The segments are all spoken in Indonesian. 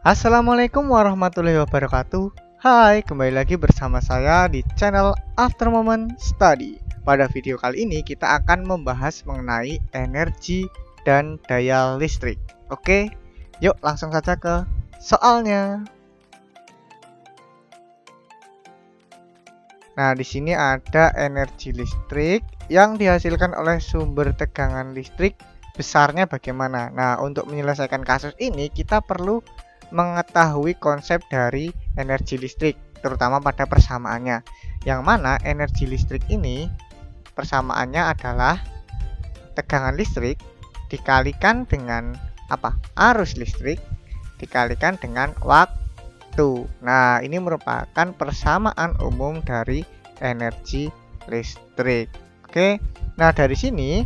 Assalamualaikum warahmatullahi wabarakatuh. Hai, kembali lagi bersama saya di channel After Moment Study. Pada video kali ini kita akan membahas mengenai energi dan daya listrik. Oke, yuk langsung saja ke soalnya. Nah, di sini ada energi listrik yang dihasilkan oleh sumber tegangan listrik, besarnya bagaimana. Nah, untuk menyelesaikan kasus ini kita perlu mengetahui konsep dari energi listrik, terutama pada persamaannya. Yang mana energi listrik ini persamaannya adalah tegangan listrik dikalikan dengan apa? Arus listrik dikalikan dengan waktu. Nah, ini merupakan persamaan umum dari energi listrik. Oke. Nah, dari sini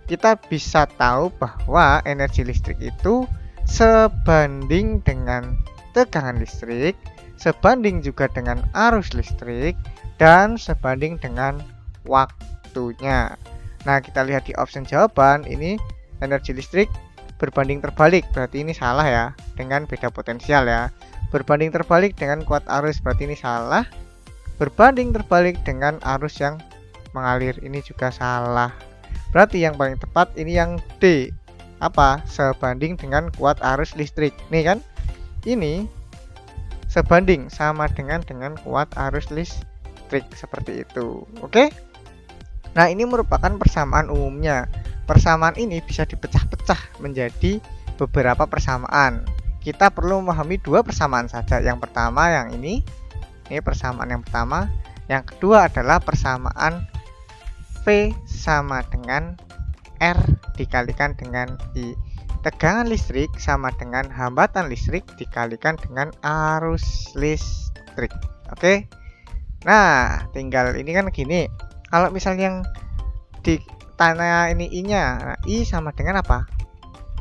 kita bisa tahu bahwa energi listrik itu sebanding dengan tegangan listrik, sebanding juga dengan arus listrik, dan sebanding dengan waktunya. Nah, kita lihat di option jawaban, ini energi listrik berbanding terbalik, berarti ini salah ya, dengan beda potensial ya. Berbanding terbalik dengan kuat arus, berarti ini salah. Berbanding terbalik dengan arus yang mengalir, ini juga salah. Berarti yang paling tepat ini yang D. Apa? Sebanding dengan kuat arus listrik. Nih kan? Ini sebanding sama dengan kuat arus listrik, seperti itu. Oke? Nah, ini merupakan persamaan umumnya. Persamaan ini bisa dipecah-pecah menjadi beberapa persamaan. Kita perlu memahami dua persamaan saja. Yang pertama yang ini persamaan yang pertama. Yang kedua adalah persamaan V sama dengan R dikalikan dengan I. Tegangan listrik sama dengan hambatan listrik dikalikan dengan arus listrik. Oke. Nah, tinggal ini kan gini. Kalau misalnya yang di tanah ini I-nya, nah, I sama dengan apa?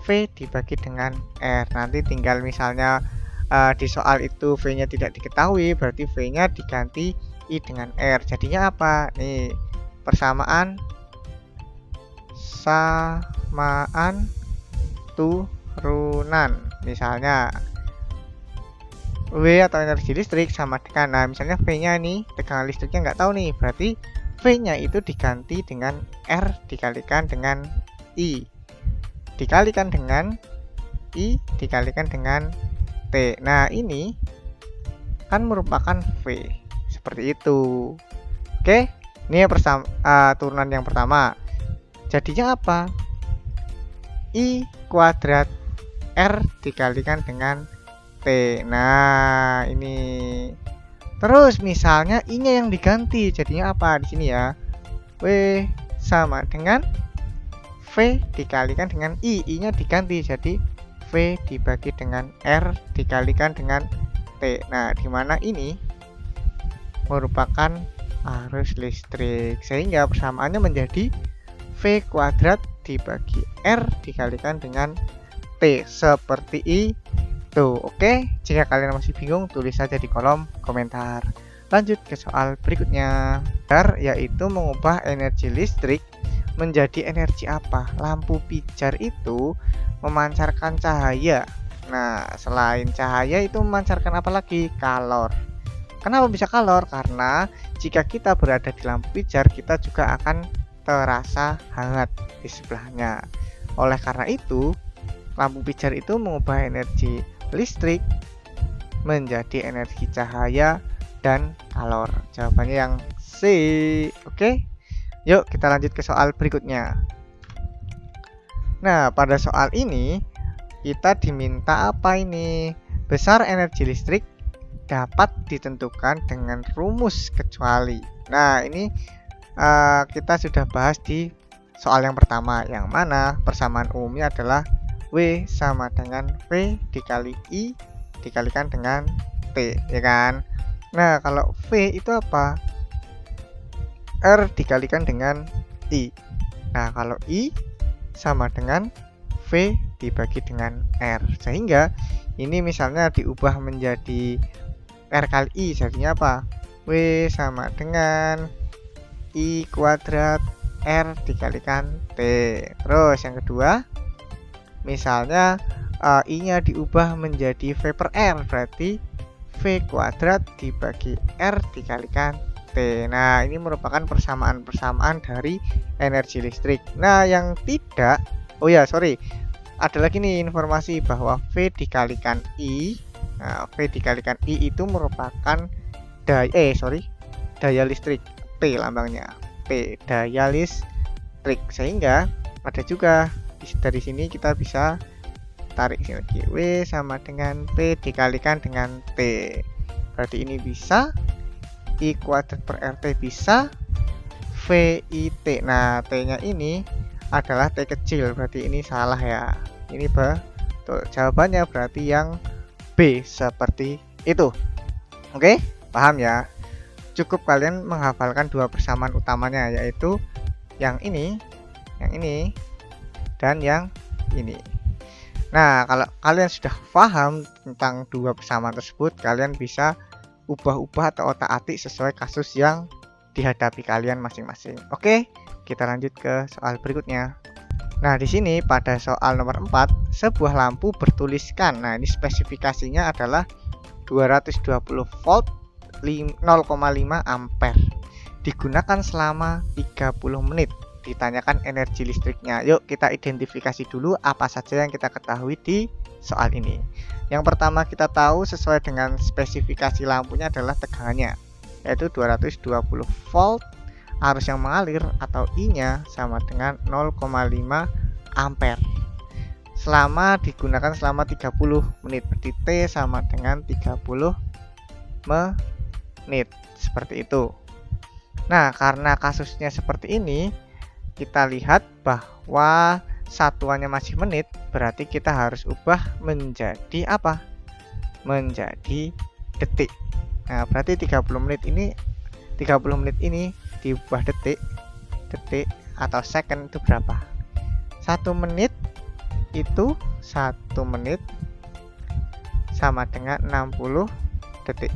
V dibagi dengan R. Nanti tinggal misalnya di soal itu V-nya tidak diketahui, berarti V-nya diganti I dengan R. Jadinya apa? Nih, persamaan turunan. Misalnya W atau energi listrik sama dengan, nah misalnya V-nya nih, tegangan listriknya nggak tahu nih, berarti V-nya itu diganti dengan R dikalikan dengan I. Dikalikan dengan I dikalikan dengan T. Nah, ini kan merupakan V. Seperti itu. Oke, ini turunan yang pertama. Jadinya apa? I kuadrat R dikalikan dengan T. Nah, ini. Terus misalnya I-nya yang diganti. Jadinya apa di sini ya? W sama dengan V dikalikan dengan I. I-nya diganti jadi V dibagi dengan R dikalikan dengan T. Nah, di mana ini merupakan arus listrik, sehingga persamaannya menjadi V kuadrat dibagi R dikalikan dengan T, seperti itu. Oke, jika kalian masih bingung, tulis saja di kolom komentar. Lanjut ke soal berikutnya, yaitu mengubah energi listrik menjadi energi apa? Lampu pijar itu memancarkan cahaya. Nah, selain cahaya itu memancarkan apa lagi? Kalor. Kenapa bisa kalor? Karena jika kita berada di lampu pijar, kita juga akan terasa hangat di sebelahnya. Oleh karena itu, lampu pijar itu mengubah energi listrik menjadi energi cahaya dan kalor. Jawabannya yang C. Oke. Yuk kita lanjut ke soal berikutnya. Nah, pada soal ini kita diminta apa ini? Besar energi listrik dapat ditentukan dengan rumus kecuali. Nah, ini kita sudah bahas di soal yang pertama, yang mana persamaan umumnya adalah W sama dengan V dikali I dikalikan dengan T, ya kan? Nah, kalau V itu apa? R dikalikan dengan I. Nah, kalau I sama dengan V dibagi dengan R, sehingga ini misalnya diubah menjadi R kali I, jadinya apa? W sama dengan I kuadrat R dikalikan T. Terus yang kedua, misalnya I-nya diubah menjadi V per R, berarti V kuadrat dibagi R dikalikan T. Nah, ini merupakan persamaan-persamaan dari energi listrik. Nah, yang tidak, oh ya, sorry, ada lagi nih informasi bahwa V dikalikan I. Nah, V dikalikan I itu merupakan daya listrik, P lambangnya, P, daya listrik. Sehingga ada juga dari sini kita bisa tarik sini lagi, W sama dengan P dikalikan dengan T. Berarti ini bisa I kuadrat per RT bisa VIT. Nah, T-nya ini adalah T kecil, berarti ini salah ya. Ini betul. Jawabannya berarti yang B seperti itu. Oke, paham ya? Cukup kalian menghafalkan dua persamaan utamanya, yaitu yang ini, dan yang ini. Nah, kalau kalian sudah paham tentang dua persamaan tersebut, kalian bisa ubah-ubah atau otak-atik sesuai kasus yang dihadapi kalian masing-masing. Oke, kita lanjut ke soal berikutnya. Nah, di sini pada soal nomor 4, sebuah lampu bertuliskan. Nah, ini spesifikasinya adalah 220 volt 0,5 ampere. Digunakan selama 30 menit. Ditanyakan energi listriknya. Yuk kita identifikasi dulu apa saja yang kita ketahui di soal ini. Yang pertama kita tahu sesuai dengan spesifikasi lampunya adalah tegangannya, yaitu 220 volt, arus yang mengalir atau I-nya sama dengan 0,5 ampere. Digunakan selama 30 menit, berarti T sama dengan 30 menit, seperti itu. Nah, karena kasusnya seperti ini, kita lihat bahwa satuannya masih menit, berarti kita harus ubah menjadi apa? Menjadi detik. Nah, berarti 30 menit ini diubah detik atau second itu berapa? 1 menit itu 1 menit sama dengan 60 detik.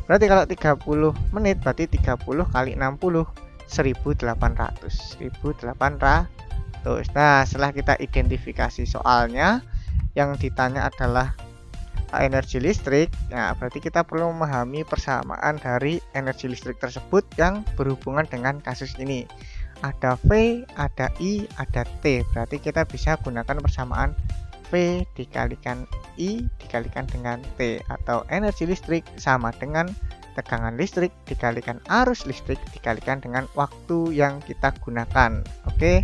Berarti kalau 30 menit berarti 30 kali 60 1800. Nah, setelah kita identifikasi soalnya yang ditanya adalah energi listrik, nah berarti kita perlu memahami persamaan dari energi listrik tersebut yang berhubungan dengan kasus ini. Ada V, ada I, ada T. Berarti kita bisa gunakan persamaan V dikalikan I dikalikan dengan T, atau energi listrik sama dengan tegangan listrik dikalikan arus listrik dikalikan dengan waktu yang kita gunakan. Oke.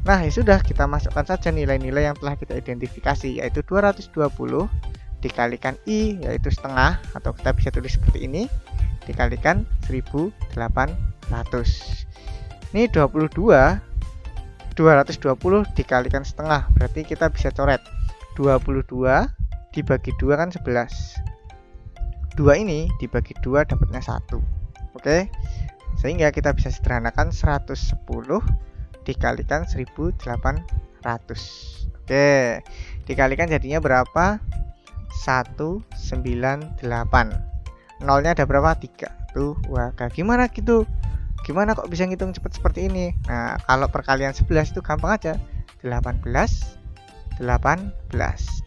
Nah, ya sudah, kita masukkan saja nilai-nilai yang telah kita identifikasi, yaitu 220 dikalikan I, yaitu setengah, atau kita bisa tulis seperti ini, dikalikan 1800. Ini 220 dikalikan setengah, berarti kita bisa coret 22 dibagi 2 kan 11. 2 ini dibagi 2 dapatnya 1. Oke. Sehingga kita bisa sederhanakan 110 dikalikan 1800. Oke. Dikalikan jadinya berapa? 198. Nolnya ada berapa? 3. Tuh, wah, gimana gitu? Gimana kok bisa ngitung cepat seperti ini? Nah, kalau perkalian 11 itu gampang aja. 18.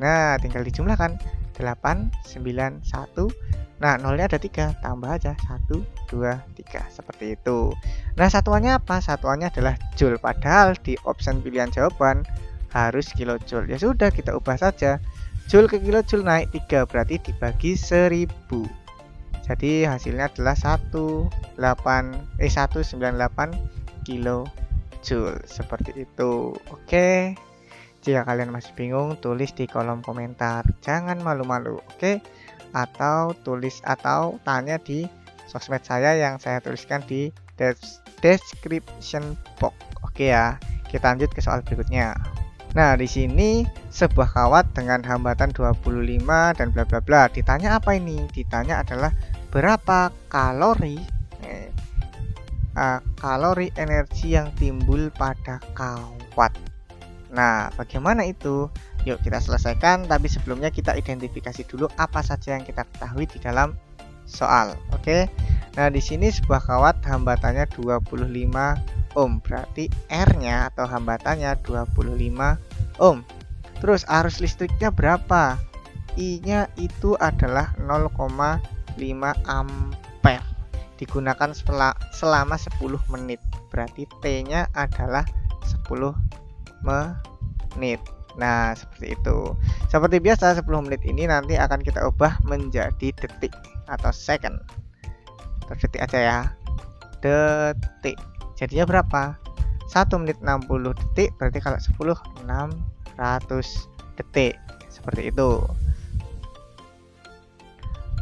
Nah, tinggal dijumlahkan. 891. Nah, nolnya ada 3, tambah aja 1, 2, 3, seperti itu. Nah, satuannya apa? Satuannya adalah joule, padahal di option pilihan jawaban harus kilojoule. Ya sudah, kita ubah saja. Joule ke kilojoule naik 3, berarti dibagi 1000. Jadi hasilnya adalah 198 kilojoule, seperti itu. Oke. Jika kalian masih bingung, tulis di kolom komentar. Jangan malu-malu, oke? Atau tanya di sosmed saya yang saya tuliskan di description box. Oke ya. Kita lanjut ke soal berikutnya. Nah, di sini sebuah kawat dengan hambatan 25 dan bla bla bla. Ditanya apa ini? Ditanya adalah berapa kalori energi yang timbul pada kawat. Nah, bagaimana itu? Yuk kita selesaikan, tapi sebelumnya kita identifikasi dulu apa saja yang kita ketahui di dalam soal. Oke. Nah, di sini sebuah kawat hambatannya 25 ohm. Berarti R-nya atau hambatannya 25 ohm. Terus arus listriknya berapa? I-nya itu adalah 0,5 ampere. Digunakan selama 10 menit. Berarti T-nya adalah 10 menit. Nah, seperti itu. Seperti biasa, 10 menit ini nanti akan kita ubah menjadi detik atau second. Detik aja ya. Detik. Jadinya berapa? 1 menit 60 detik, berarti kalau 10 600 detik. Seperti itu.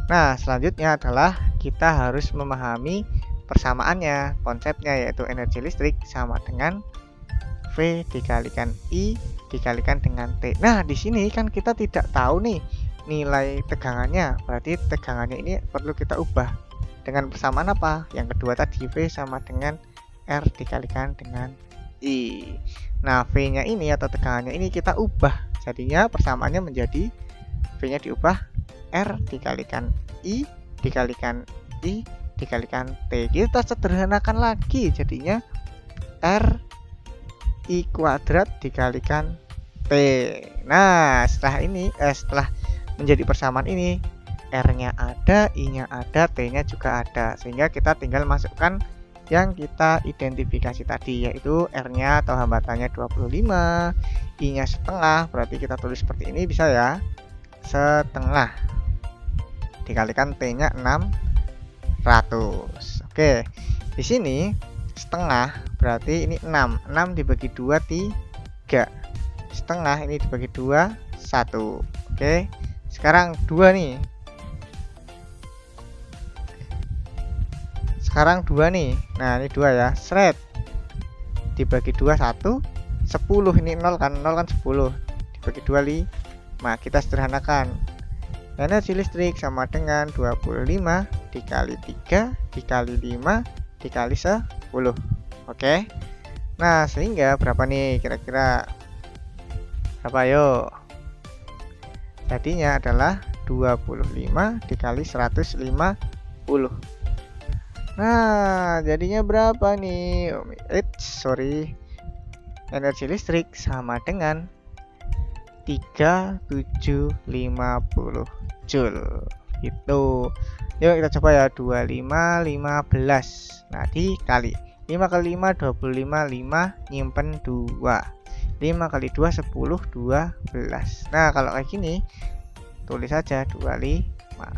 Nah, selanjutnya adalah kita harus memahami persamaannya, konsepnya, yaitu energi listrik sama dengan V dikalikan I dikalikan dengan T. Nah, di sini kan kita tidak tahu nih nilai tegangannya, berarti tegangannya ini perlu kita ubah dengan persamaan apa? Yang kedua tadi, V sama dengan R dikalikan dengan I. Nah, V-nya ini atau tegangannya ini kita ubah, jadinya persamaannya menjadi V-nya diubah R dikalikan I dikalikan I dikalikan T. Kita sederhanakan lagi, jadinya R I kuadrat dikalikan T. Nah, setelah menjadi persamaan ini, R-nya ada, I-nya ada, T-nya juga ada, sehingga kita tinggal masukkan yang kita identifikasi tadi, yaitu R-nya atau hambatannya 25, I-nya setengah, berarti kita tulis seperti ini bisa ya, setengah dikalikan T-nya 600. Oke, di sini setengah berarti ini 6 dibagi 2 3, setengah ini dibagi 2 1. Oke, sekarang 2 nih, nah ini 2 ya, seret dibagi 2 1, 10 ini 0 kan 10 dibagi 2 5. Kita sederhanakan, energi listrik sama dengan 25 dikali 3 dikali 5 dikali 10. Oke. Nah, sehingga berapa nih kira-kira? Berapa yuk? Jadinya adalah 25 dikali 150. Nah, jadinya berapa nih? Energi listrik sama dengan 3750 Joule gitu. Yuk kita coba ya, 25 15. Nah, dikali 5 kali 5 25, 5 nyimpen 2, 5 kali 2 10 12. Nah, kalau kayak gini tulis saja 25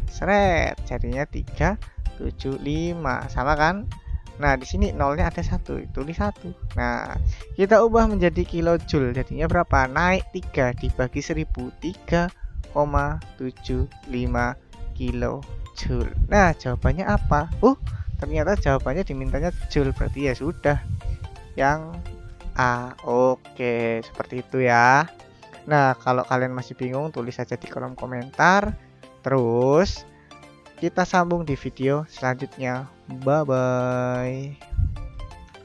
seret, jadinya 375, sama kan? Nah, di sini nolnya ada 1, tulis 1. Nah, kita ubah menjadi kilojoule, jadinya berapa? Naik 3 dibagi 1000, 3,75 kilojoule. Nah, jawabannya apa? Ternyata jawabannya dimintanya joule, berarti ya sudah yang A. Oke, seperti itu ya. Nah, kalau kalian masih bingung, tulis saja di kolom komentar. Terus kita sambung di video selanjutnya. Bye bye.